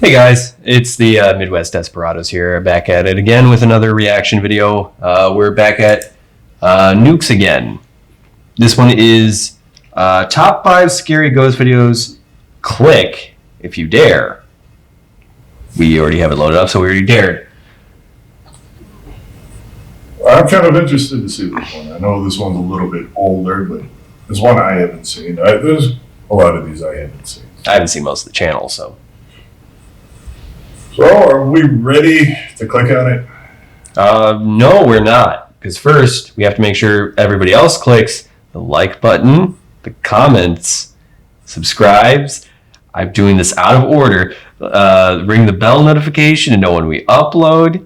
Hey guys, it's the Midwest Desperados here, back at it again with another reaction video. We're back at Nukes again. This one is top 5 scary ghost videos. Click if you dare. We already have it loaded up, so we already dared. I'm kind of interested to see this one. I know this one's a little bit older, but there's one I haven't seen. There's a lot of these I haven't seen. I haven't seen most of the channel, so. So, are we ready to click on it? No, we're not. Because first, we have to make sure everybody else clicks the like button, the comments, subscribes. I'm doing this out of order. Ring the bell notification to know when we upload.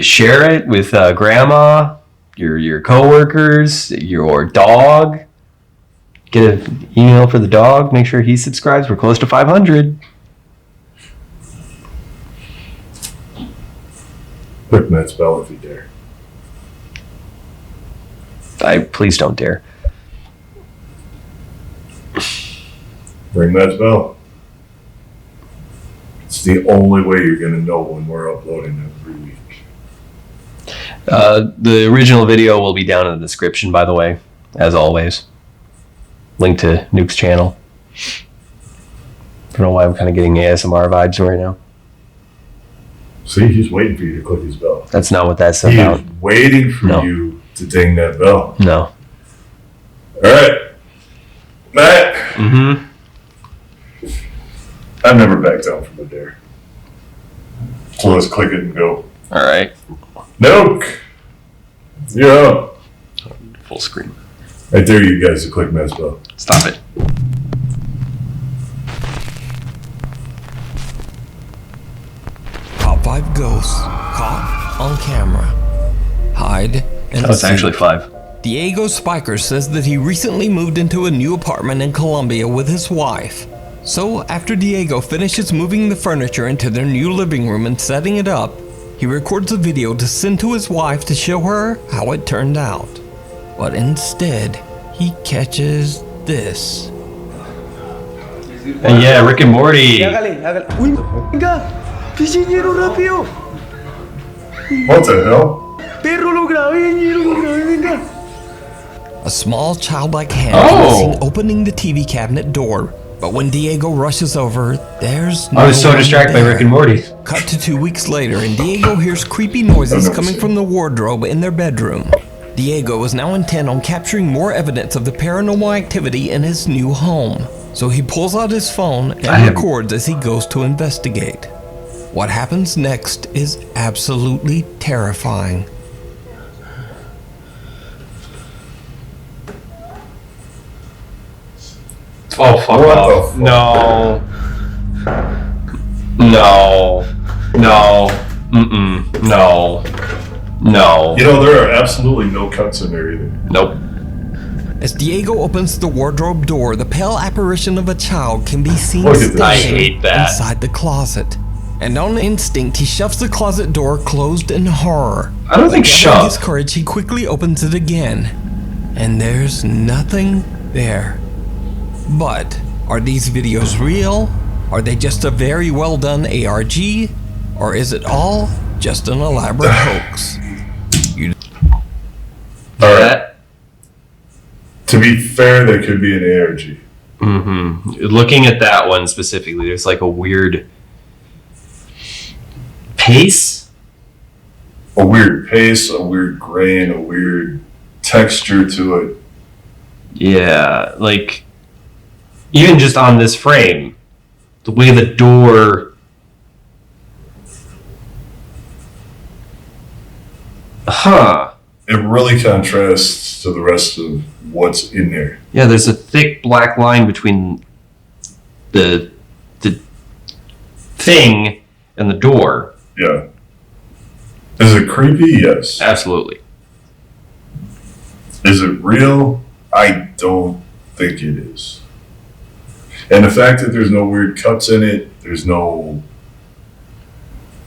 Share it with grandma, your coworkers, your dog. Get an email for the dog. Make sure he subscribes. We're close to 500. Click that bell if you dare. Please don't dare. Ring that bell. It's the only way you're going to know when we're uploading every week. The original video will be down in the description, by the way, as always. Link to Nuke's channel. I don't know why I'm kind of getting ASMR vibes right now. See, he's waiting for you to click his bell. That's not what that's He's about. waiting for you to ding that bell. No. All right. Matt. Mm-hmm. I've never backed down from a dare. So let's click it and go. All right. Nuke. You're up. Full screen. I dare you guys to click Matt's bell. Stop it. Top 5 ghosts caught on camera. Hide and Oh, it's actually 5. Diego Spiker says that he recently moved into a new apartment in Colombia with his wife. So after Diego finishes moving the furniture into their new living room and setting it up, he records a video to send to his wife to show her how it turned out. But instead, he catches this. And yeah, Rick and Morty. What the hell? A small childlike hand can be seen opening the TV cabinet door, but when Diego rushes over, there's no I was so distracted by Rick and Morty. Cut to 2 weeks later, and Diego hears creepy noises coming from the wardrobe in their bedroom. Diego is now intent on capturing more evidence of the paranormal activity in his new home, so he pulls out his phone and records as he goes to investigate. What happens next is absolutely terrifying. Oh, fuck off. No. No. No. Mm-mm. No. No. You know, there are absolutely no cuts in there either. Nope. As Diego opens the wardrobe door, the pale apparition of a child can be seen I standing hate that. inside the closet. And on instinct, he shoves the closet door closed in horror. I don't think gathering his shove. courage, he quickly opens it again. And there's nothing there. But are these videos real? Are they just a very well done ARG? Or is it all just an elaborate hoax? Alright. To be fair, there could be an ARG. Mm-hmm. Looking at that one specifically, there's like a weird pace. A weird pace, a weird grain, a weird texture to it. Yeah, like even just on this frame, the way the door. Huh. It really contrasts to the rest of what's in there. Yeah, there's a thick black line between the thing and the door. Yeah. Is it creepy? Yes. Absolutely. Is it real? I don't think it is. And the fact that there's no weird cuts in it, there's no...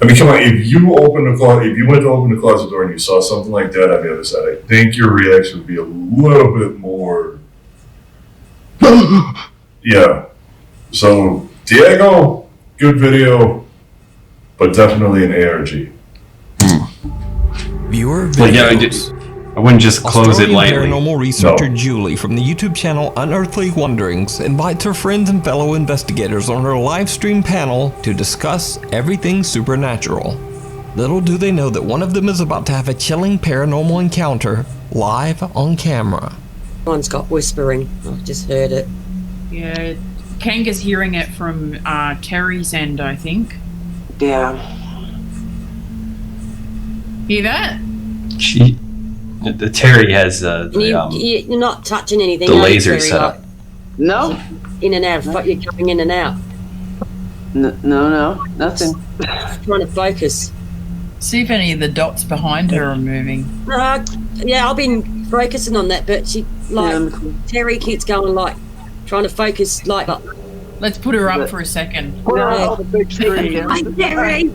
I mean, come on, if you went to open the closet door and you saw something like that on the other side, I think your reaction would be a little bit more... Yeah. So, Diego, good video, but definitely an ARG. Viewer Like, yeah, videos. I wouldn't just close it Australian lightly. paranormal researcher No. Julie from the YouTube channel Unearthly Wanderings invites her friends and fellow investigators on her live stream panel to discuss everything supernatural. Little do they know that one of them is about to have a chilling paranormal encounter live on camera. One's got whispering. I've just heard it. Yeah, Kanga's hearing it from Terry's end, I think. Yeah. Hear that? The Terry has You're not touching anything. the are you, laser Terry? set up. No. Like, in and out. You're going in and out. No, nothing. Trying to focus. See if any of the dots behind her are moving. Yeah, I've been focusing on that, but she Terry keeps going like trying to focus like. Let's put her up for a second. Put her on the big screen. Hi, Terry.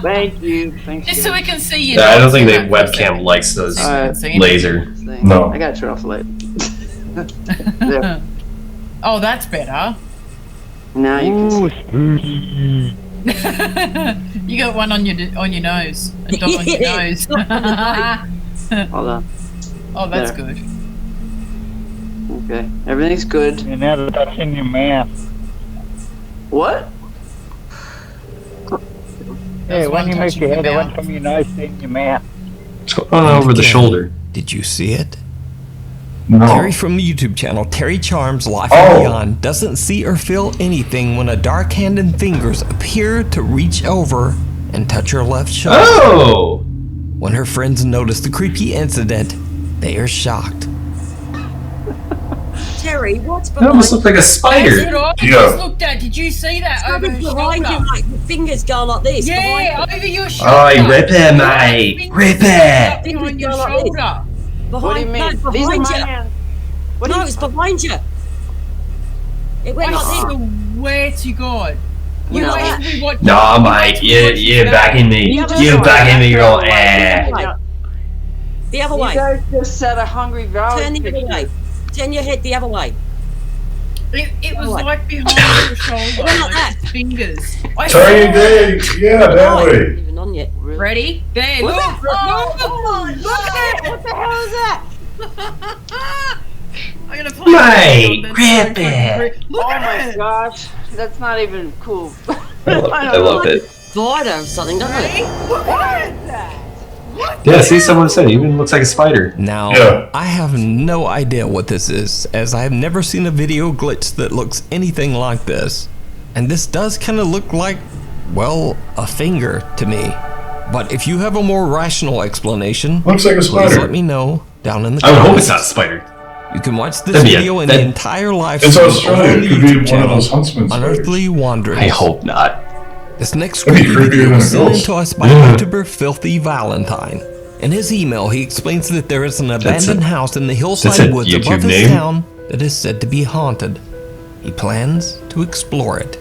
Thank you. Thank you. Just so we can see you. I don't think the webcam likes those laser. No. I gotta turn off the light. There. Oh, that's better. Now you can see. You got one on your nose. A dot on your nose. Hold on. Oh, that's There. good. Okay. Everything's good. You're never touching your mouth. What? Hey, That's when you one make touching your your head, it went mouth. from your nose to in your mouth. What's going on over the Again, shoulder? Did you see it? No. Terry from the YouTube channel Terry Charms Life Oh. and Beyond doesn't see or feel anything when a dark hand and fingers appear to reach over and touch her left shoulder. Oh! When her friends notice the creepy incident, they are shocked. Terry, what's That behind almost looked like a That's spider. what I Yeah. just looked at. Did you see that over Something her behind you, shoulder? like your fingers going like this. Yeah, behind over your shoulder. Oh, rip it, mate. Rip it. Behind your shoulder. Behind, What do you mean? No, These are behind my you. hands. What do No, you it's behind you. It went like I this. swear to God. You know wait that? till we watch- Nah, wait mate. till we watch You're that. backing me. You just You're saw backing me. that You're all, girl, eh. The other You way. guys just set a Hungry Valley Turn the other picture. way. Turn your head the other way. It was What? like behind your shoulder, It went like like that. his fingers. I Turn your saw it. day. Yeah, that No, way. it's not even on yet. Really? Ready? There, What look! the- Oh, look at it! What the hell is that? I'm gonna play Mate, it. grip it. Look Oh at my it! gosh. That's not even cool. I love it. Spider or something, doesn't Ready? it? What is that? Yeah, see, someone said it even looks like a spider. Now, Yeah. I have no idea what this is, as I have never seen a video glitch that looks anything like this. And this does kind of look like, well, a finger to me. But if you have a more rational explanation, Looks like a please spider. let me know down in the I would comments. hope it's not a spider. You can watch this That'd be video and that- the entire live It's stream Australia. on the It could be YouTube one of those channel, huntsman spiders. Unearthly Wanderings. I hope not. This next That'd be creepy creepier video than was a sent in ghost. to us by Yeah. YouTuber Filthy Valentine. In his email, he explains that there is an abandoned house in the that's hillside a woods YouTube above his name? town that is said to be haunted. He plans to explore it.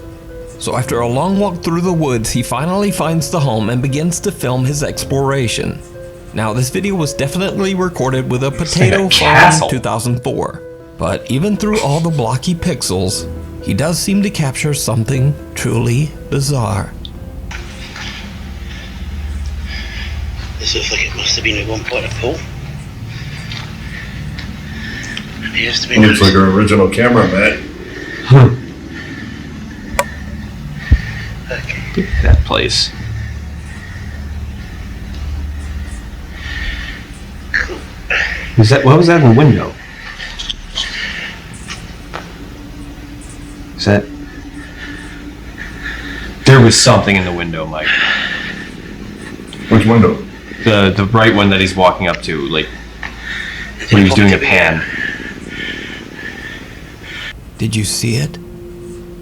So after a long walk through the woods, he finally finds the home and begins to film his exploration. Now, this video was definitely recorded with a potato like a phone castle. 2004. But even through all the blocky pixels, he does seem to capture something truly bizarre. This looks like it must have been at one point a pool. It appears to be Looks like our original camera, Matt. okay. That place. Is that, what was that in the window? Is that... There was something in the window, Mike. Which window? The right one that he's walking up to, like, when he was doing a pan. Did you see it?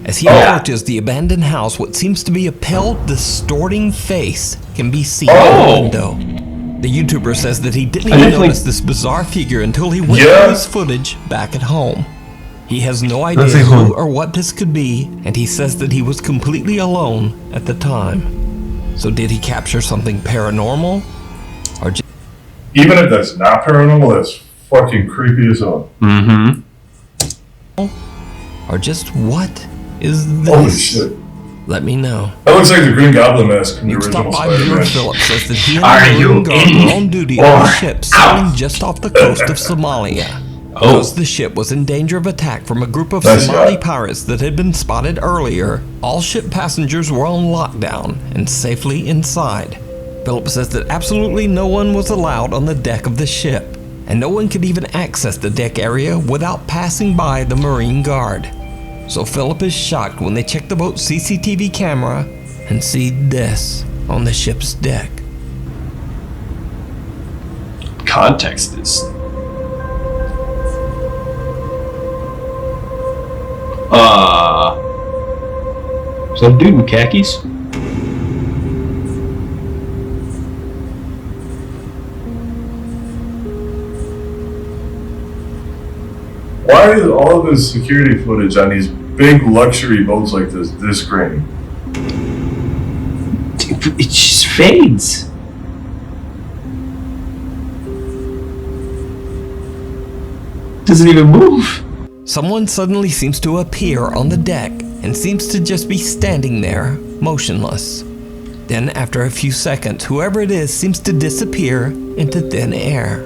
As he Oh. approaches the abandoned house, what seems to be a pale, distorting face can be seen in Oh. the window. The YouTuber says that he didn't I even definitely- notice this bizarre figure until he went Yeah. through his footage back at home. He has no idea Let's see who who- or what this could be, and he says that he was completely alone at the time. So did he capture something paranormal? Or just Even if that's not paranormal, that's fucking creepy as hell. Mm-hmm. Or just what is Holy this? shit. Let me know. That looks like the Green Goblin mask from the Nuke original Top 5 viewer Spider-Man. Philip says that he and Are the you Marine Guard in were on duty or on a ship sailing out? just off the coast of Somalia. Oh. Because the ship was in danger of attack from a group of Nice Somali guy. pirates that had been spotted earlier, all ship passengers were on lockdown and safely inside. Philip says that absolutely no one was allowed on the deck of the ship, and no one could even access the deck area without passing by the Marine Guard. So Philip is shocked when they check the boat's CCTV camera and see this on the ship's deck. Context is. Is that a dude in khakis? Why is all of this security footage on these big luxury boats like this grainy? It just fades. Doesn't even move. Someone suddenly seems to appear on the deck and seems to just be standing there, motionless. Then, after a few seconds, whoever it is seems to disappear into thin air.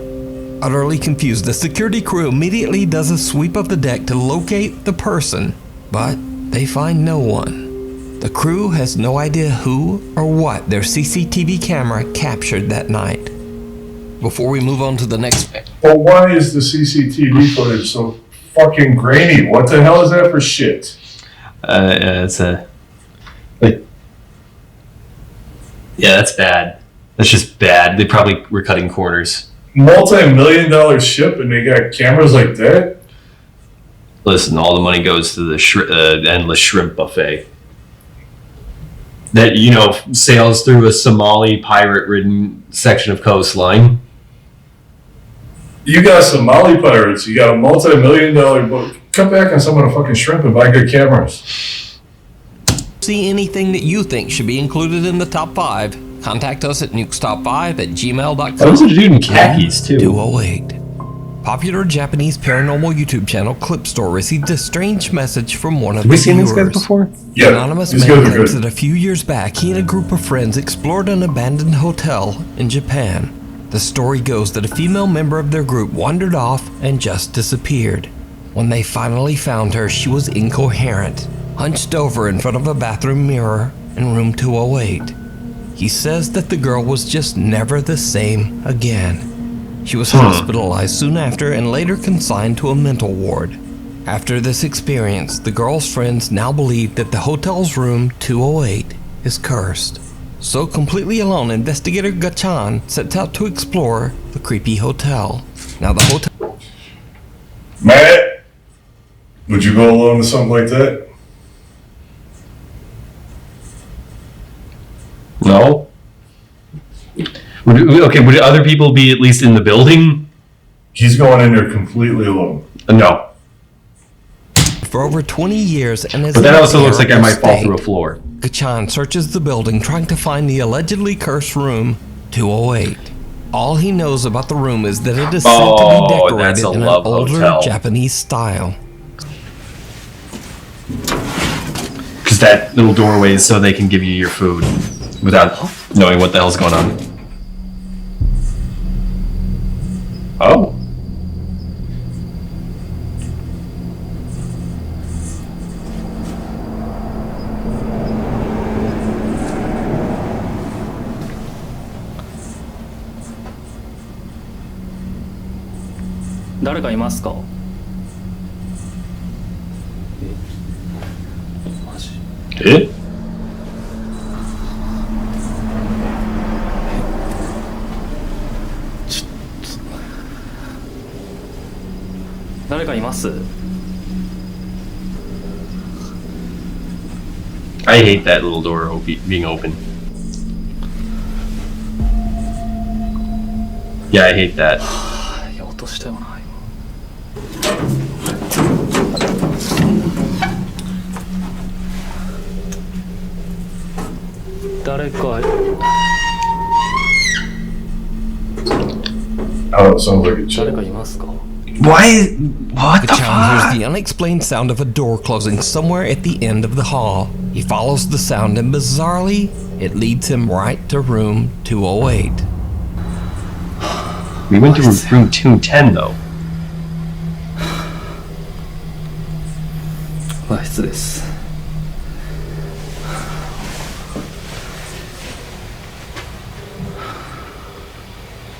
Utterly confused, the security crew immediately does a sweep of the deck to locate the person, but they find no one. The crew has no idea who or what their CCTV camera captured that night. Before we move on to the next... But why is the CCTV footage so fucking grainy? What the hell is that for shit? It's a. Like. Yeah, that's bad. That's just bad. They probably were cutting corners. Multi-million-dollar ship and they got cameras like that? Listen, all the money goes to the endless shrimp buffet. That, sails through a Somali pirate-ridden section of coastline. You got Somali pirates, you got a multi-million-dollar boat. Cut back on some of the fucking shrimp and buy good cameras. See anything that you think should be included in the top 5, contact us at nukestop5@gmail.com. That was a dude in khakis, too. 208. Popular Japanese paranormal YouTube channel Clip Store received a strange message from one of Have the we seen these viewers. guys before? Yeah, Anonymous these man guys are claims good. that a few years back, he and a group of friends explored an abandoned hotel in Japan. The story goes that a female member of their group wandered off and just disappeared. When they finally found her, she was incoherent, hunched over in front of a bathroom mirror in room 208. He says that the girl was just never the same again. She was hospitalized soon after and later consigned to a mental ward. After this experience, the girl's friends now believe that the hotel's room 208 is cursed. So, completely alone, investigator Gachan sets out to explore the creepy hotel. Now, the hotel... Matt, would you go along with something like that? No? Would other people be at least in the building? He's going in there completely alone. No. For over 20 years and is But that in a also looks like I terrible might fall state. through a floor. Gachan searches the building trying to find the allegedly cursed room 208. All he knows about the room is that it is said to be that's decorated a in an love older hotel. Japanese style. Because that little doorway is so they can give you your food without knowing what the hell's going on. Oh. Eh? I hate that little door being open. Yeah, I hate that. Oh, it sounds like a chick. Why? What the Kachan fuck? hears the unexplained sound of a door closing somewhere at the end of the hall. He follows the sound and bizarrely, it leads him right to room 208. We went to room 210 though. 和室です。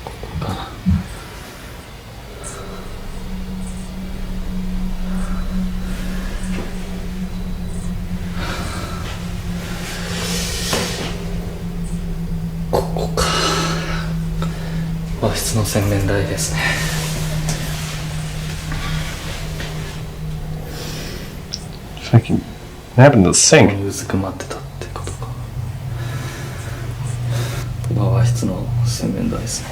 ここかな。ここか。和室の洗面台ですね。Fucking, what happened to the ここ sink? にうずくまってたってことか。ここが和室の洗面台ですね。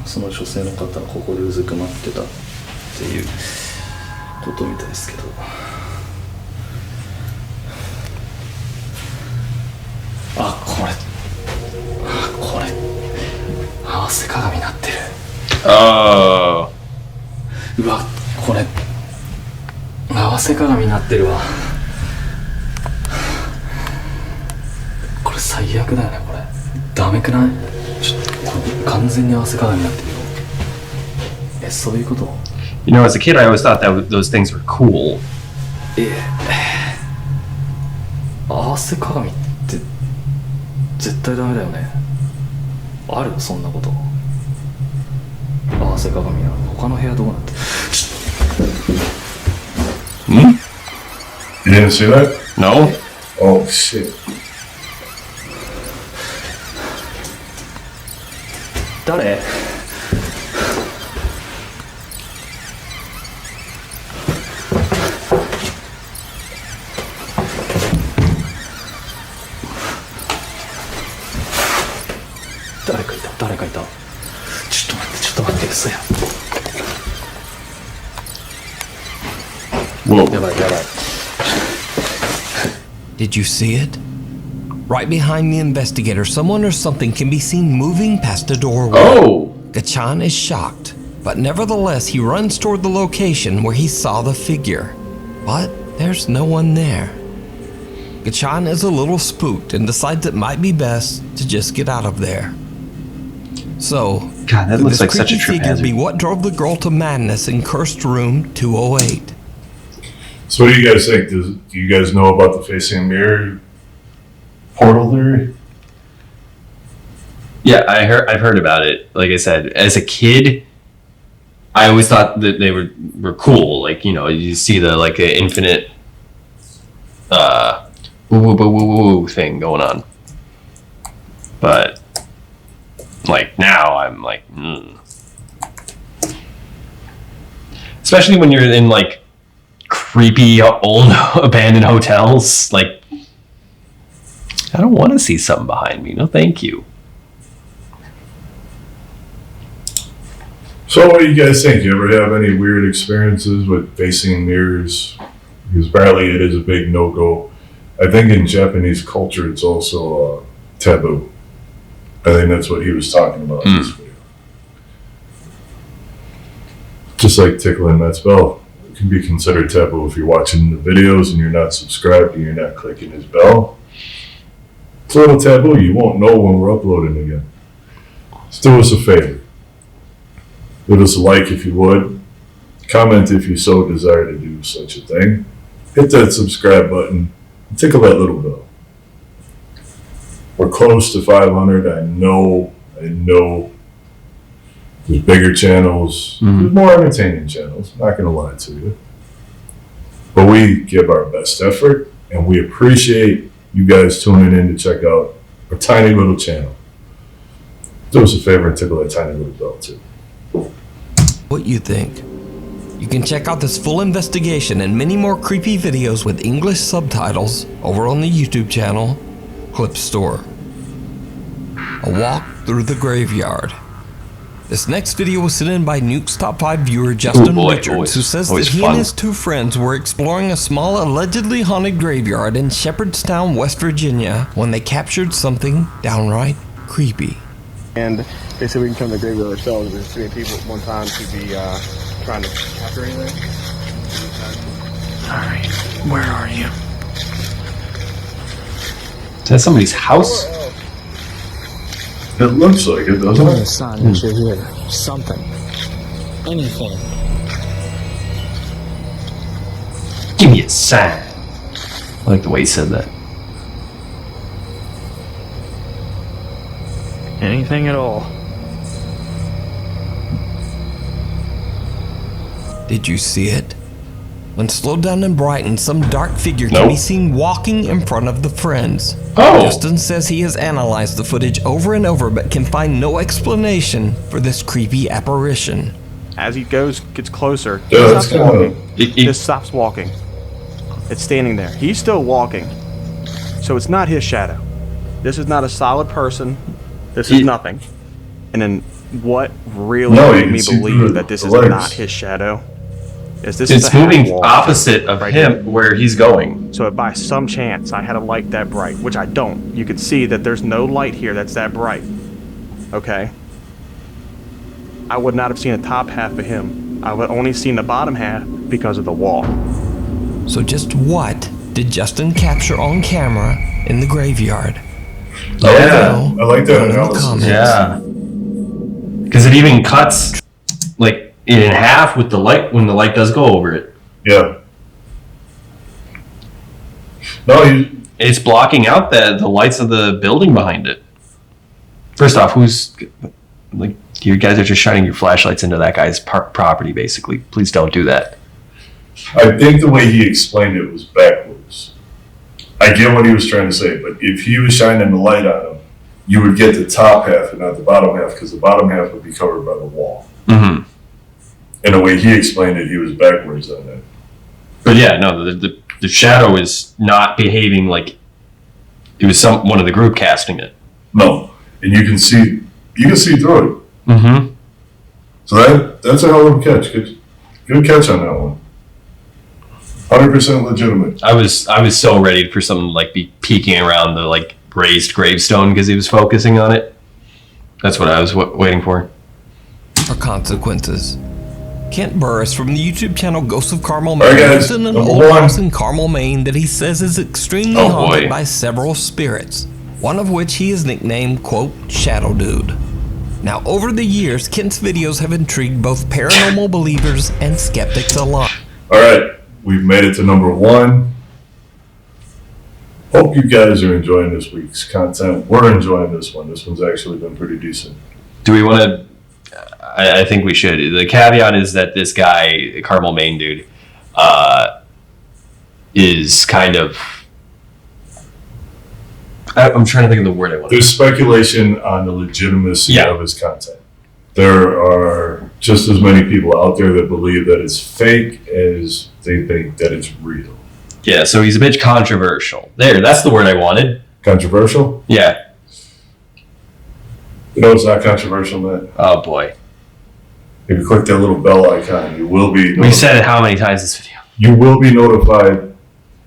その女性の方はここでうずくまってたっていうことみたいですけど。あ、これ合わせ鏡になってる。 Oh. うわ、これ合わせ鏡になってるわ。これ最悪だよね。これダメくない？ちょっと完全に合わせ鏡になってるよ。そういうこと？ You know, as a kid, I always thought that those things were cool. 合わせ鏡って絶対ダメだよね。ある？そんなこと。合わせ鏡なの。他の部屋どうなってる？ You didn't see that? No? Oh shit. 誰？誰かいた。ちょっと待って、嘘や。 Whoa. やばい。 Did you see it? Right behind the investigator, someone or something can be seen moving past a doorway. Oh! Kachan is shocked, but nevertheless he runs toward the location where he saw the figure. But there's no one there. Kachan is a little spooked and decides it might be best to just get out of there. So, God, that could looks this like such a creepy trip figure hazard. be what drove the girl to madness in cursed room 208? So what do you guys think? Do you guys know about the facing mirror portal theory? Yeah, I've heard about it. Like I said, as a kid, I always thought that they were cool. Like, you know, you see the like a infinite woo thing going on. But like now I'm like especially when you're in like creepy old abandoned hotels. Like, I don't want to see something behind me. No, thank you. So what do you guys think? You ever have any weird experiences with facing mirrors? Because apparently it is a big no-go. I think in Japanese culture it's also taboo. I think that's what he was talking about in this video. Just like tickling Matt's bell. It can be considered taboo if you're watching the videos and you're not subscribed and you're not clicking his bell. It's a little taboo. You won't know when we're uploading again. Just do us a favor. Leave us a like if you would. Comment if you so desire to do such a thing. Hit that subscribe button and tickle that little bell. We're close to 500. I know. There's bigger channels. There's more entertaining channels. Not going to lie to you. But we give our best effort, and we appreciate you guys tuning in to check out our tiny little channel. Do us a favor and tickle that tiny little bell too. What you think? You can check out this full investigation and many more creepy videos with English subtitles over on the YouTube channel Clip Store. A walk through the graveyard. This next video was sent in by Nuke's top 5 viewer Justin Richards, who says that he and his 2 friends were exploring a small allegedly haunted graveyard in Shepherdstown, West Virginia, when they captured something downright creepy. And they said we can come to the graveyard ourselves. There's too many people at one time to be trying to capture anything. Alright, where are you? Is that somebody's house? It looks like it, doesn't Give me a it? sign that you're here. Something. Anything. Give me a sign. I like the way he said that. Anything at all. Did you see it? When slowed down and brightened, some dark figure can be seen walking in front of the friends. Oh. Justin says he has analyzed the footage over and over but can find no explanation for this creepy apparition. As he gets closer, Yeah, he that's stops kinda- walking. Just stops walking. It's standing there. He's still walking. So it's not his shadow. This is not a solid person. This is nothing. And then what really No, you made can me see through believe that this the is legs. not his shadow is this is It's a half moving wall opposite of right him here. where he's going. So if by some chance I had a light that bright, which I don't, you could see that there's no light here that's that bright. Okay? I would not have seen the top half of him. I would only seen the bottom half because of the wall. So just what did Justin capture on camera in the graveyard? Yeah, I like that in the analysis. comments. Yeah. Because it even cuts like in half with the light when the light does go over it. Yeah. No, It's blocking out the lights of the building behind it. First off, who's like you guys are just shining your flashlights into that guy's property, basically. Please don't do that. I think the way he explained it was backwards. I get what he was trying to say, but if he was shining the light on him, you would get the top half and not the bottom half, because the bottom half would be covered by the wall. Mm-hmm. And the way he explained it, he was backwards on that. But yeah, no, the shadow is not behaving like it was one of the group casting it. No, and you can see through it. Mm-hmm. So that's a hell of a catch. Good catch on that one. 100% legitimate. I was so ready for someone to like be peeking around the like raised gravestone because he was focusing on it. That's what I was waiting for. For consequences. Kent Burris from the YouTube channel Ghosts of Carmel, All right, Maine guys, lives in an number old one. house in Carmel, Maine that he says is extremely Oh, haunted boy. by several spirits, one of which he has nicknamed, quote, Shadow Dude. Now, over the years, Kent's videos have intrigued both paranormal believers and skeptics alike. All right, we've made it to number one. Hope you guys are enjoying this week's content. We're enjoying this one. This one's actually been pretty decent. Do we want to? I think we should. The caveat is that this guy, Carmel Maine dude, is kind of. I'm trying to think of the word I want. There's speculation on the legitimacy of his content. There are just as many people out there that believe that it's fake as they think that it's real. Yeah, so he's a bit controversial. That's the word I wanted. Controversial? Yeah. You know it's not controversial, man. Oh boy. If you click that little bell icon, you will be notified. We've said it how many times this video? You will be notified.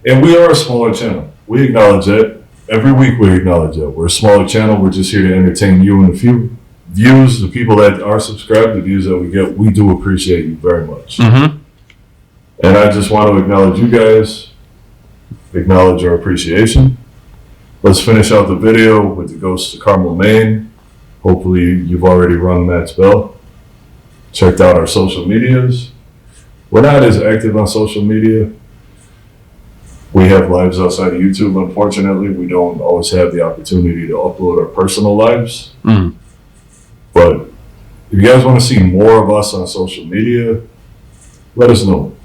And we are a smaller channel. We acknowledge that. Every week we acknowledge that. We're a smaller channel. We're just here to entertain you and a few views. The people that are subscribed, the views that we get, we do appreciate you very much. Mm-hmm. And I just want to acknowledge you guys, acknowledge our appreciation. Let's finish out the video with the Ghosts of Carmel, Maine. Hopefully you've already rung Matt's bell. Checked out our social medias. We're not as active on social media. We have lives outside of YouTube. Unfortunately, we don't always have the opportunity to upload our personal lives. Mm. But if you guys want to see more of us on social media, let us know.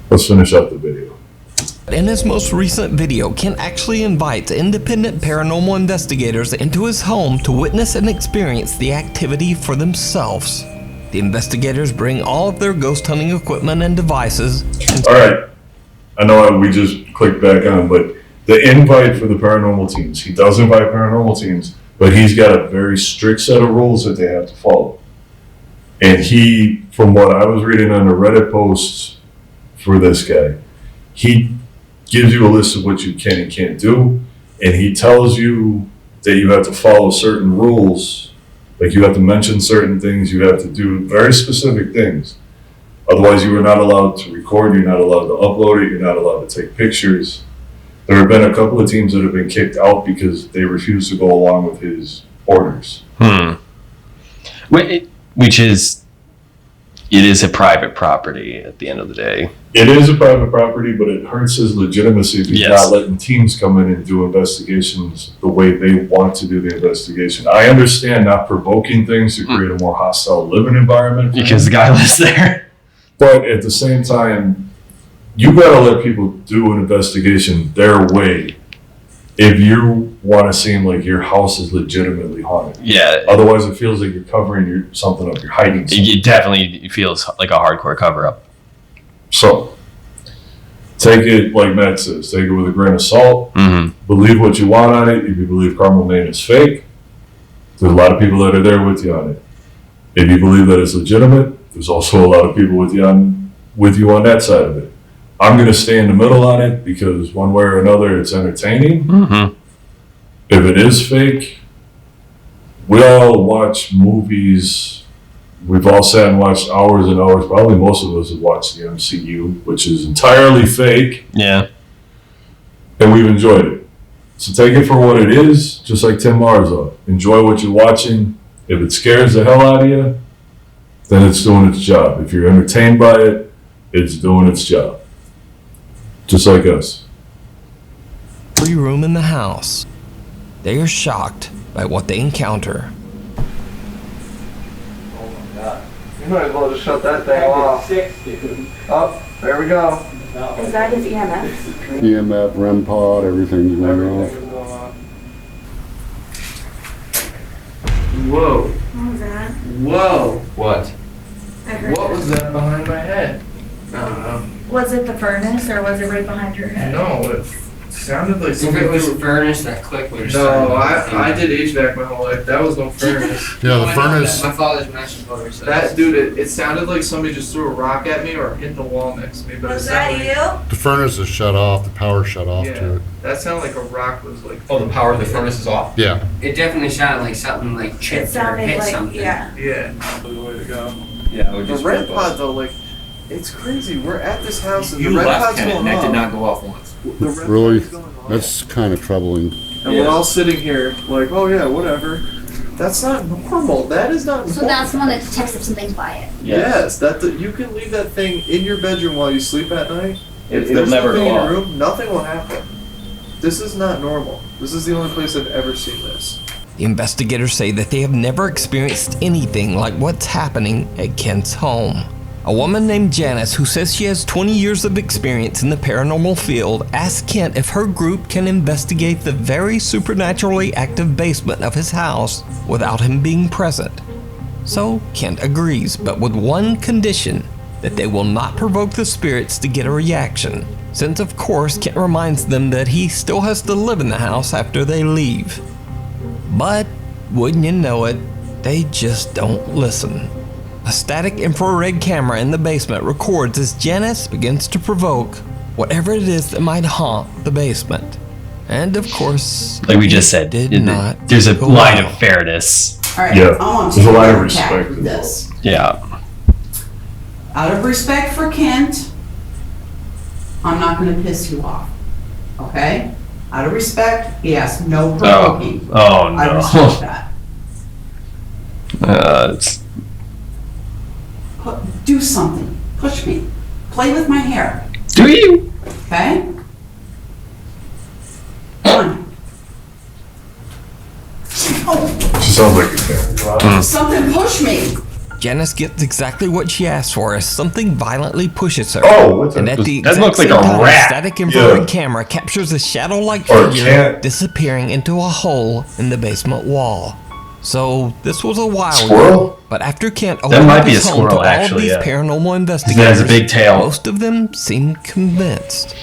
Let's finish up the video. In his most recent video, Kent actually invites independent paranormal investigators into his home to witness and experience the activity for themselves. The investigators bring all of their ghost hunting equipment and devices. All right. I know we just clicked back on, but the invite for the paranormal teams, he does invite paranormal teams, but he's got a very strict set of rules that they have to follow. And he, from what I was reading on the Reddit posts for this guy, he gives you a list of what you can and can't do, and he tells you that you have to follow certain rules. Like you have to mention certain things, you have to do very specific things. Otherwise, you are not allowed to record, you're not allowed to upload it, you're not allowed to take pictures. There have been a couple of teams that have been kicked out because they refused to go along with his orders. Which is, it is a private property at the end of the day. It is a private property, but it hurts his legitimacy if he's not letting teams come in and do investigations the way they want to do the investigation. I understand not provoking things to create a more hostile living environment. Because the guy lives there. But at the same time, you gotta let people do an investigation their way if you want to seem like your house is legitimately haunted. Yeah. Otherwise, it feels like you're covering something up. You're hiding something. It definitely feels like a hardcore cover-up. So, take it like Matt says. Take it with a grain of salt. Mm-hmm. Believe what you want on it. If you believe Carmel, Maine is fake, there's a lot of people that are there with you on it. If you believe that it's legitimate, there's also a lot of people with you on that side of it. I'm going to stay in the middle on it because one way or another, it's entertaining. Mm-hmm. If it is fake, we all watch movies. We've all sat and watched hours and hours. Probably most of us have watched the MCU, which is entirely fake. Yeah. And we've enjoyed it. So take it for what it is, just like Tim Marzo. Enjoy what you're watching. If it scares the hell out of you, then it's doing its job. If you're entertained by it, it's doing its job. Just like us. Every room in the house. They are shocked by what they encounter. Oh my god. You might as well just shut that thing off. 6, dude. Oh, there we go. Is that his EMF? EMF, REM pod, everything's going off. Whoa. What was that? Whoa. What? I heard What it. was that behind my head? I don't know. Was it the furnace or was it right behind your head? No, it sounded like If something. it was a furnace, that click would have No, I did HVAC my whole life. That was no furnace. Yeah, the I know furnace. that. My father's master builder says. That dude, it sounded like somebody just threw a rock at me or hit the wall next to me. But Was it that sounded you? The furnace is shut off. The power shut off Yeah, to it. that sounded like a rock was like. Oh, the power of the furnace is off? Yeah. It definitely sounded like something like It chipped or sounded hit like, something. yeah. Yeah, the way to go. Yeah, The red pod though, like, it's crazy. We're at this house and You the red left pod's Ken, going and that did off. not go off once. The red Really? pod's going off. That's kind of troubling. And we're all sitting here like, oh yeah, whatever. That's not normal. That is not normal. So that's the one that detects if something's by it. Yes, you can leave that thing in your bedroom while you sleep at night. If It'll there's never nothing go in off. your room, nothing will happen. This is not normal. This is the only place I've ever seen this. The investigators say that they have never experienced anything like what's happening at Kent's home. A woman named Janice, who says she has 20 years of experience in the paranormal field, asked Kent if her group can investigate the very supernaturally active basement of his house without him being present. So Kent agrees, but with one condition, that they will not provoke the spirits to get a reaction, since of course Kent reminds them that he still has to live in the house after they leave. But, wouldn't you know it, they just don't listen. A static infrared camera in the basement records as Janice begins to provoke whatever it is that might haunt the basement. And of course, Like we just said, there's a line of fairness. Alright, Yeah, I want there's to a line of take respect respect with involved. this. Yeah. Out of respect for Kent, I'm not gonna piss you off. Okay? Out of respect, he asked no provoking. Oh I no. respect that. It's Do something. Push me. Play with my hair. Do you? Okay? Come on. Oh, She sounds like a cat. something push me. Janice gets exactly what she asked for as something violently pushes her. Oh, what's and that? at the That exact looks like same a time, rat. static infrared Yeah. camera captures a shadow-like Or a figure cat. disappearing into a hole in the basement wall. So this was a while Squirrel? ago, but after Kent That opened might up be his a home to squirrel, all actually, of these yeah. paranormal It investigators, has a big tail. most of them seemed convinced.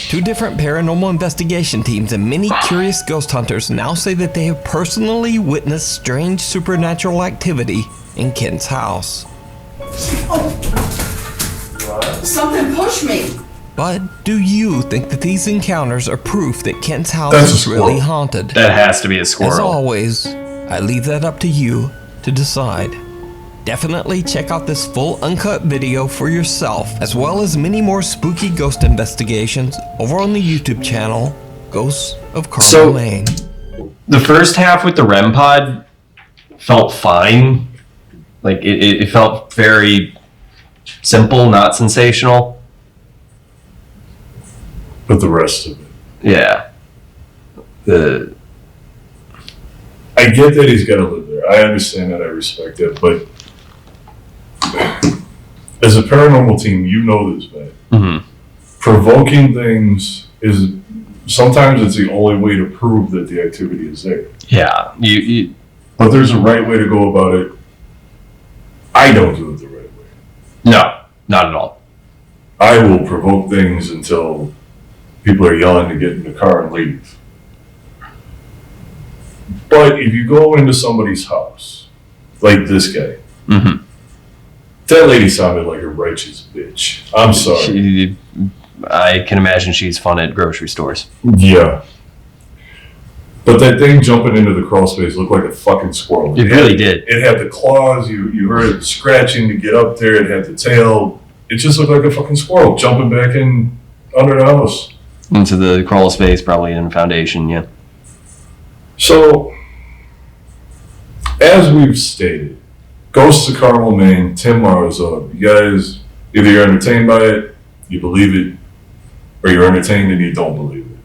2 different paranormal investigation teams and many curious ghost hunters now say that they have personally witnessed strange supernatural activity in Kent's house. Something push me. But do you think that these encounters are proof that Kent's house That's a is really squirrel. haunted? That has to be a squirrel. As always, I leave that up to you to decide. Definitely check out this full uncut video for yourself, as well as many more spooky ghost investigations over on the YouTube channel, Ghosts of Carmel, Maine. The first half with the REM pod felt fine. Like, it felt very simple, not sensational. But the rest of it. Yeah. I get that he's got to live there. I understand that. I respect it. But as a paranormal team, you know this, man. Mm-hmm. Provoking things is sometimes it's the only way to prove that the activity is there. Yeah. But there's a right way to go about it. I don't do it the right way. No, not at all. I will provoke things until people are yelling to get in the car and leave. But if you go into somebody's house, like this guy, Mm-hmm. that lady sounded like a righteous bitch. I'm sorry. I can imagine she's fun at grocery stores. Yeah. But that thing jumping into the crawl space looked like a fucking squirrel. It really did. It had the claws. You heard it scratching to get up there. It had the tail. It just looked like a fucking squirrel jumping back in under the house. Into the crawl space, probably in foundation, yeah. So, as we've stated, Ghosts of Carmel, Maine, 10 miles up. You guys, either you're entertained by it, you believe it, or you're entertained and you don't believe it.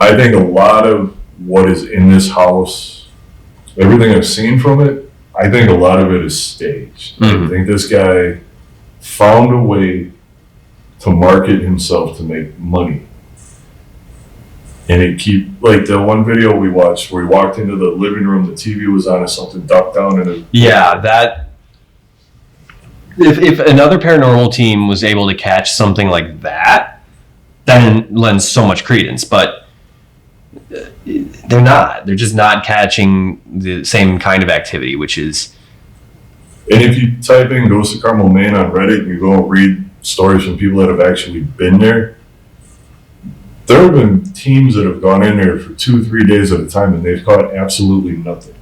I think a lot of what is in this house, everything I've seen from it, I think a lot of it is staged. Mm-hmm. I think this guy found a way to market himself to make money. And it like the one video we watched where he walked into the living room, the TV was on and something ducked down and Yeah, that... If another paranormal team was able to catch something like that, then lends so much credence. But they're not. They're just not catching the same kind of activity, which is... And if you type in Ghosts of Carmel, Maine on Reddit and you go and read stories from people that have actually been there, there have been teams that have gone in there for 2-3 days at a time and they've caught absolutely nothing.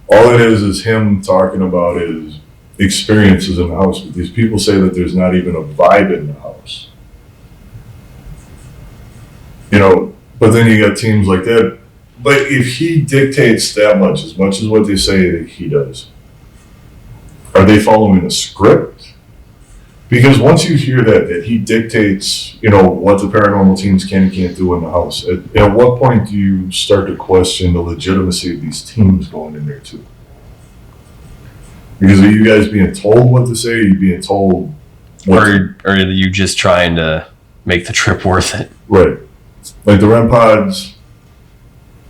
All it is him talking about his experiences in the house. But these people say that there's not even a vibe in the house. You know, but then you got teams like that. But if he dictates that much as what they say that he does, are they following a script? Because once you hear that he dictates, you know, what the paranormal teams can and can't do in the house, at what point do you start to question the legitimacy of these teams going in there too? Because are you guys being told what to say? Are you being told or are you just trying to make the trip worth it? Right. Like the REM pods,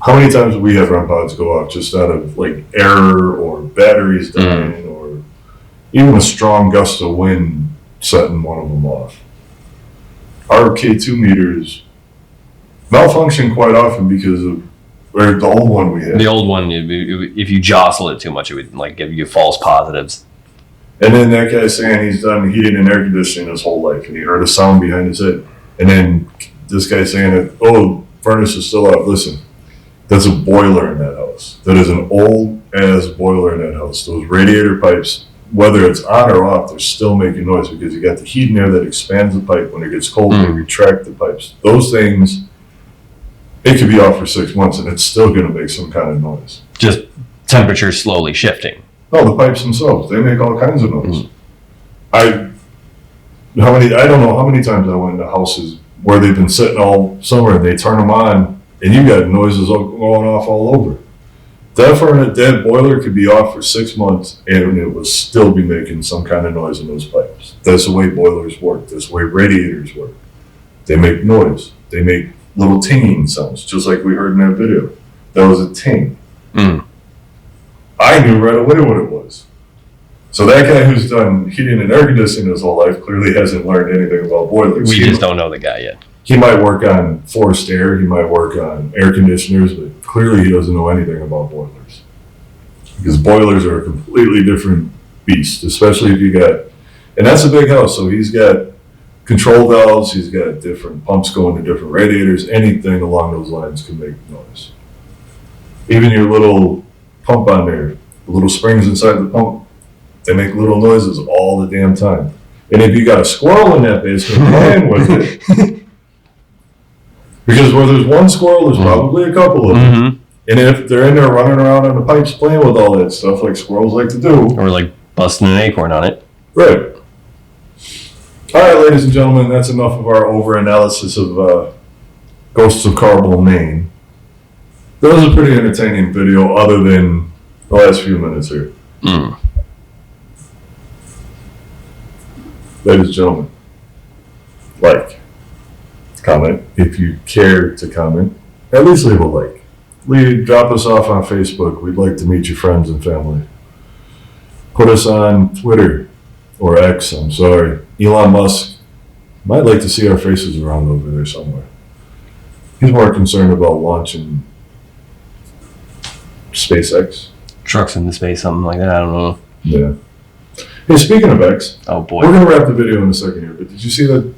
how many times do we have REM pods go off just out of like error or batteries dying or even a strong gust of wind setting one of them off? Our K2 meters malfunction quite often because of the old one we had. The old one, if you jostle it too much, it would like give you false positives. And then that guy saying he's done heating and air conditioning his whole life and he heard a sound behind his head. And then this guy saying that, oh, furnace is still out. Listen, that's a boiler in that house. That is an old ass boiler in that house. Those radiator pipes, whether it's on or off, they're still making noise because you got the heat in there that expands the pipe. When it gets cold, they retract the pipes. Those things, it could be off for 6 months and it's still going to make some kind of noise. Just temperature slowly shifting. No, the pipes themselves, they make all kinds of noise. I don't know how many times I went into houses where they've been sitting all summer and they turn them on and you got noises going off all over. That boiler could be off for 6 months and it will still be making some kind of noise in those pipes. That's the way boilers work. That's the way radiators work. They make noise. They make little tinging sounds, just like we heard in that video. That was a ting. I knew right away what it was. So that guy who's done heating and air conditioning his whole life clearly hasn't learned anything about boilers. We just don't know the guy yet. He might work on forced air, he might work on air conditioners, but clearly he doesn't know anything about boilers. Because boilers are a completely different beast, especially if you got, and that's a big house, so he's got control valves. He's got different pumps going to different radiators. Anything along those lines can make noise. Even your little pump on there, the little springs inside the pump, they make little noises all the damn time. And if you got a squirrel in that basement playing with it, because where there's one squirrel, there's probably a couple of them. And if they're in there running around on the pipes playing with all that stuff like squirrels like to do. Or like busting an acorn on it. Right. All right, ladies and gentlemen, that's enough of our over-analysis of Ghosts of Carball, Maine. That was a pretty entertaining video other than the last few minutes here. Ladies and gentlemen, like, comment if you care to comment. At least leave a like. Drop us off on Facebook. We'd like to meet your friends and family. Put us on Twitter or X, I'm sorry. Elon Musk might like to see our faces around over there somewhere. He's more concerned about launching SpaceX. Trucks into space, something like that, I don't know. Yeah. Hey, speaking of X, oh boy, we're going to wrap the video in a second here, but did you see that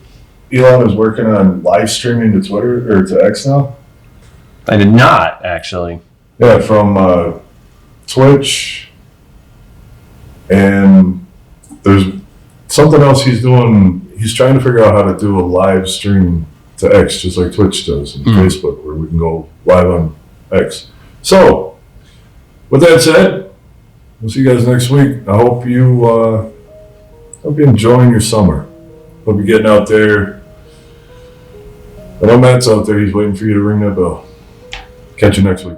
Elon is working on live streaming to Twitter or to X now? I did not, actually. Yeah, from Twitch, and there's something else he's doing. He's trying to figure out how to do a live stream to X, just like Twitch does, and Facebook, where we can go live on X. So, with that said, we'll see you guys next week. I hope you're enjoying your summer. Hope you're getting out there. I know Matt's out there. He's waiting for you to ring that bell. Catch you next week.